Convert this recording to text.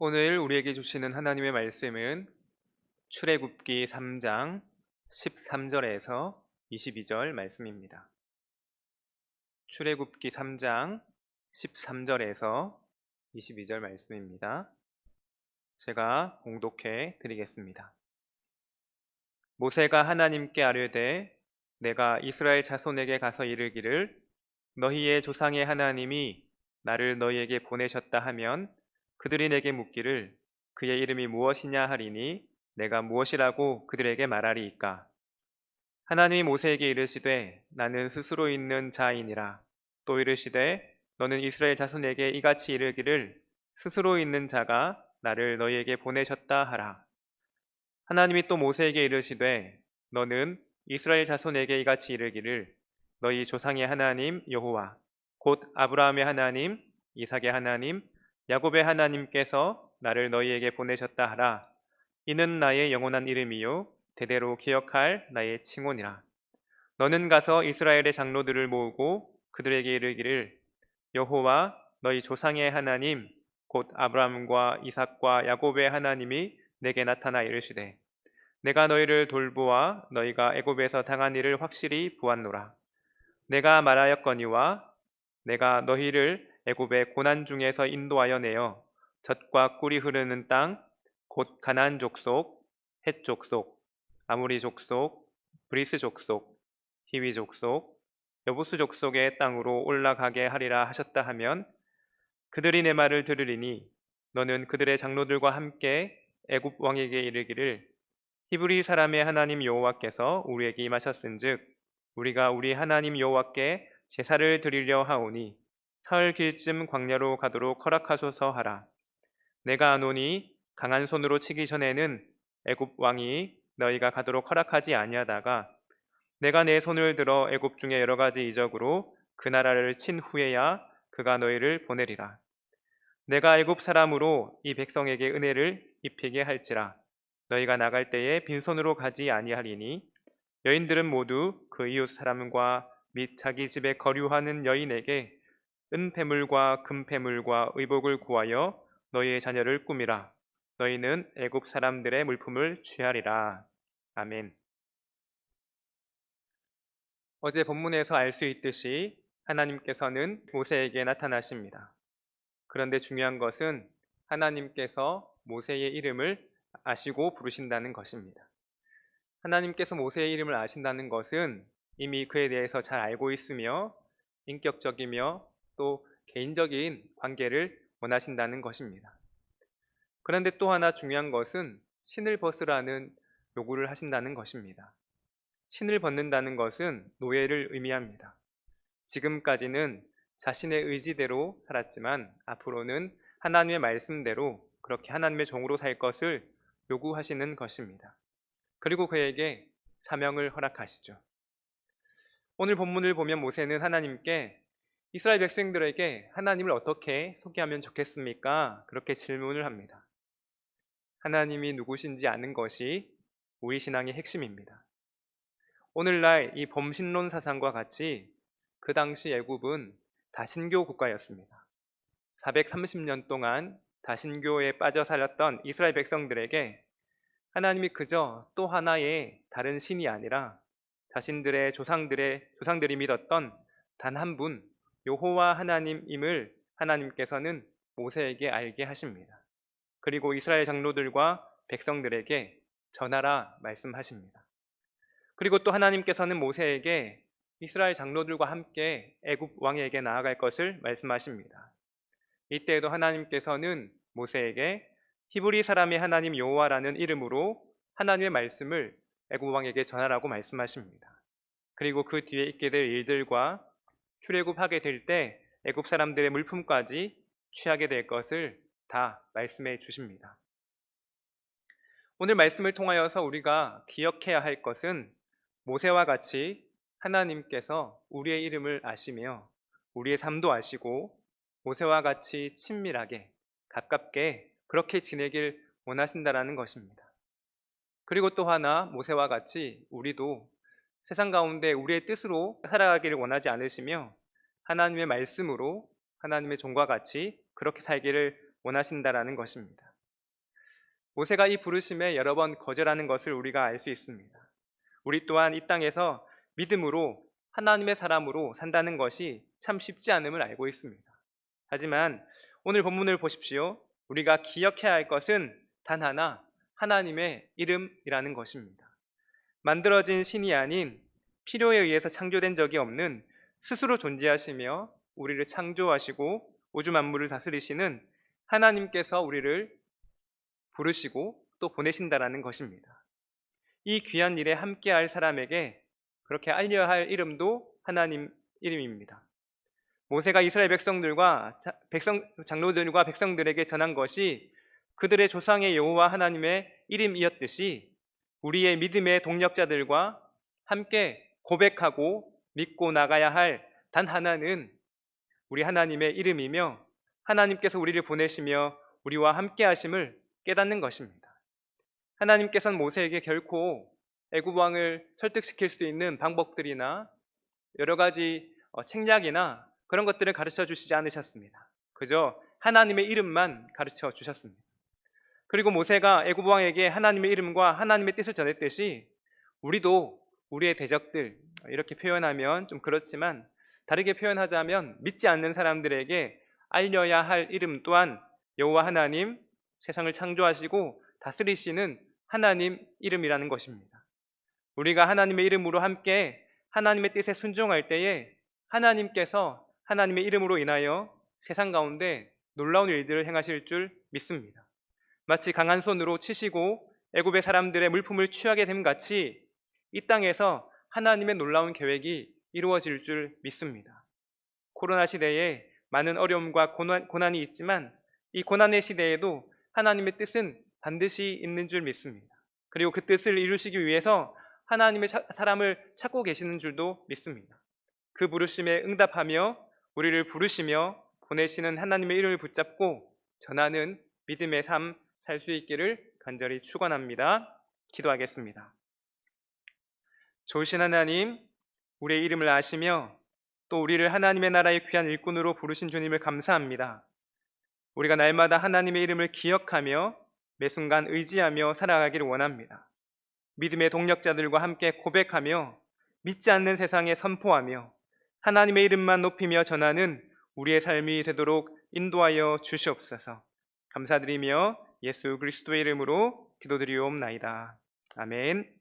오늘 우리에게 주시는 하나님의 말씀은 출애굽기 3장 13절에서 22절 말씀입니다. 출애굽기 3장 13절에서 22절 말씀입니다. 제가 봉독해 드리겠습니다. 모세가 하나님께 아뢰되 내가 이스라엘 자손에게 가서 이르기를 너희의 조상의 하나님이 나를 너희에게 보내셨다 하면 그들이 내게 묻기를 그의 이름이 무엇이냐 하리니 내가 무엇이라고 그들에게 말하리이까. 하나님이 모세에게 이르시되 나는 스스로 있는 자이니라. 또 이르시되 너는 이스라엘 자손에게 이같이 이르기를 스스로 있는 자가 나를 너희에게 보내셨다 하라. 하나님이 또 모세에게 이르시되 너는 이스라엘 자손에게 이같이 이르기를 너희 조상의 하나님 여호와 곧 아브라함의 하나님 이삭의 하나님 야곱의 하나님께서 나를 너희에게 보내셨다 하라. 이는 나의 영원한 이름이요 대대로 기억할 나의 칭호니라. 너는 가서 이스라엘의 장로들을 모으고 그들에게 이르기를 여호와 너희 조상의 하나님 곧 아브라함과 이삭과 야곱의 하나님이 내게 나타나 이르시되 내가 너희를 돌보아 너희가 애굽에서 당한 일을 확실히 보았노라. 내가 말하였거니와 내가 너희를 애굽의 고난 중에서 인도하여 내어 젖과 꿀이 흐르는 땅 곧 가나안 족속, 헷 족속, 아모리 족속, 브리스 족속, 히위 족속, 여부스 족속의 땅으로 올라가게 하리라 하셨다 하면 그들이 내 말을 들으리니 너는 그들의 장로들과 함께 애굽 왕에게 이르기를 히브리 사람의 하나님 여호와께서 우리에게 임하셨은즉 우리가 우리 하나님 여호와께 제사를 드리려 하오니 사흘 길쯤 광야로 가도록 허락하소서 하라. 내가 아노니 강한 손으로 치기 전에는 애굽 왕이 너희가 가도록 허락하지 아니하다가 내가 내 손을 들어 애굽 중에 여러 가지 이적으로 그 나라를 친 후에야 그가 너희를 보내리라. 내가 애굽 사람으로 이 백성에게 은혜를 입히게 할지라. 너희가 나갈 때에 빈손으로 가지 아니하리니 여인들은 모두 그 이웃 사람과 및 자기 집에 거류하는 여인에게 은폐물과 금폐물과 의복을 구하여 너희의 자녀를 꾸미라. 너희는 애굽 사람들의 물품을 취하리라. 아멘. 어제 본문에서 알 수 있듯이 하나님께서는 모세에게 나타나십니다. 그런데 중요한 것은 하나님께서 모세의 이름을 아시고 부르신다는 것입니다. 하나님께서 모세의 이름을 아신다는 것은 이미 그에 대해서 잘 알고 있으며 인격적이며 또 개인적인 관계를 원하신다는 것입니다. 그런데 또 하나 중요한 것은 신을 벗으라는 요구를 하신다는 것입니다. 신을 벗는다는 것은 노예를 의미합니다. 지금까지는 자신의 의지대로 살았지만 앞으로는 하나님의 말씀대로 그렇게 하나님의 종으로 살 것을 요구하시는 것입니다. 그리고 그에게 사명을 허락하시죠. 오늘 본문을 보면 모세는 하나님께 이스라엘 백성들에게 하나님을 어떻게 소개하면 좋겠습니까? 그렇게 질문을 합니다. 하나님이 누구신지 아는 것이 우리 신앙의 핵심입니다. 오늘날 이 범신론 사상과 같이 그 당시 애굽은 다신교 국가였습니다. 430년 동안 다신교에 빠져 살았던 이스라엘 백성들에게 하나님이 그저 또 하나의 다른 신이 아니라 자신들의 조상들이 믿었던 단 한 분 여호와 하나님임을 하나님께서는 모세에게 알게 하십니다. 그리고 이스라엘 장로들과 백성들에게 전하라 말씀하십니다. 그리고 또 하나님께서는 모세에게 이스라엘 장로들과 함께 애굽 왕에게 나아갈 것을 말씀하십니다. 이때에도 하나님께서는 모세에게 히브리 사람의 하나님 여호와라는 이름으로 하나님의 말씀을 애굽 왕에게 전하라고 말씀하십니다. 그리고 그 뒤에 있게 될 일들과 출애굽하게 될 때 애굽 사람들의 물품까지 취하게 될 것을 다 말씀해 주십니다. 오늘 말씀을 통하여서 우리가 기억해야 할 것은 모세와 같이 하나님께서 우리의 이름을 아시며 우리의 삶도 아시고 모세와 같이 친밀하게 가깝게 그렇게 지내길 원하신다라는 것입니다. 그리고 또 하나 모세와 같이 우리도 세상 가운데 우리의 뜻으로 살아가기를 원하지 않으시며 하나님의 말씀으로 하나님의 종과 같이 그렇게 살기를 원하신다라는 것입니다. 모세가 이 부르심에 여러 번 거절하는 것을 우리가 알 수 있습니다. 우리 또한 이 땅에서 믿음으로 하나님의 사람으로 산다는 것이 참 쉽지 않음을 알고 있습니다. 하지만 오늘 본문을 보십시오. 우리가 기억해야 할 것은 단 하나, 하나님의 이름이라는 것입니다. 만들어진 신이 아닌 필요에 의해서 창조된 적이 없는 스스로 존재하시며 우리를 창조하시고 우주 만물을 다스리시는 하나님께서 우리를 부르시고 또 보내신다라는 것입니다. 이 귀한 일에 함께할 사람에게 그렇게 알려야 할 이름도 하나님 이름입니다. 모세가 이스라엘 장로들과 백성들에게 전한 것이 그들의 조상의 여호와 하나님의 이름이었듯이 우리의 믿음의 동력자들과 함께 고백하고 믿고 나가야 할 단 하나는 우리 하나님의 이름이며 하나님께서 우리를 보내시며 우리와 함께 하심을 깨닫는 것입니다. 하나님께서는 모세에게 결코 애굽 왕을 설득시킬 수 있는 방법들이나 여러 가지 책략이나 그런 것들을 가르쳐 주시지 않으셨습니다. 그저 하나님의 이름만 가르쳐 주셨습니다. 그리고 모세가 애굽 왕에게 하나님의 이름과 하나님의 뜻을 전했듯이 우리도 우리의 대적들, 이렇게 표현하면 좀 그렇지만 다르게 표현하자면 믿지 않는 사람들에게 알려야 할 이름 또한 여호와 하나님, 세상을 창조하시고 다스리시는 하나님 이름이라는 것입니다. 우리가 하나님의 이름으로 함께 하나님의 뜻에 순종할 때에 하나님께서 하나님의 이름으로 인하여 세상 가운데 놀라운 일들을 행하실 줄 믿습니다. 마치 강한 손으로 치시고 애굽의 사람들의 물품을 취하게 됨 같이 이 땅에서 하나님의 놀라운 계획이 이루어질 줄 믿습니다. 코로나 시대에 많은 어려움과 고난이 있지만 이 고난의 시대에도 하나님의 뜻은 반드시 있는 줄 믿습니다. 그리고 그 뜻을 이루시기 위해서 하나님의 사람을 찾고 계시는 줄도 믿습니다. 그 부르심에 응답하며 우리를 부르시며 보내시는 하나님의 이름을 붙잡고 전하는 믿음의 삶 살 수 있기를 간절히 축원합니다. 기도하겠습니다. 좋으신 하나님, 우리의 이름을 아시며 또 우리를 하나님의 나라의 귀한 일꾼으로 부르신 주님을 감사합니다. 우리가 날마다 하나님의 이름을 기억하며 매 순간 의지하며 살아가기를 원합니다. 믿음의 동력자들과 함께 고백하며 믿지 않는 세상에 선포하며 하나님의 이름만 높이며 전하는 우리의 삶이 되도록 인도하여 주시옵소서. 감사드리며 예수 그리스도의 이름으로 기도드리옵나이다. 아멘.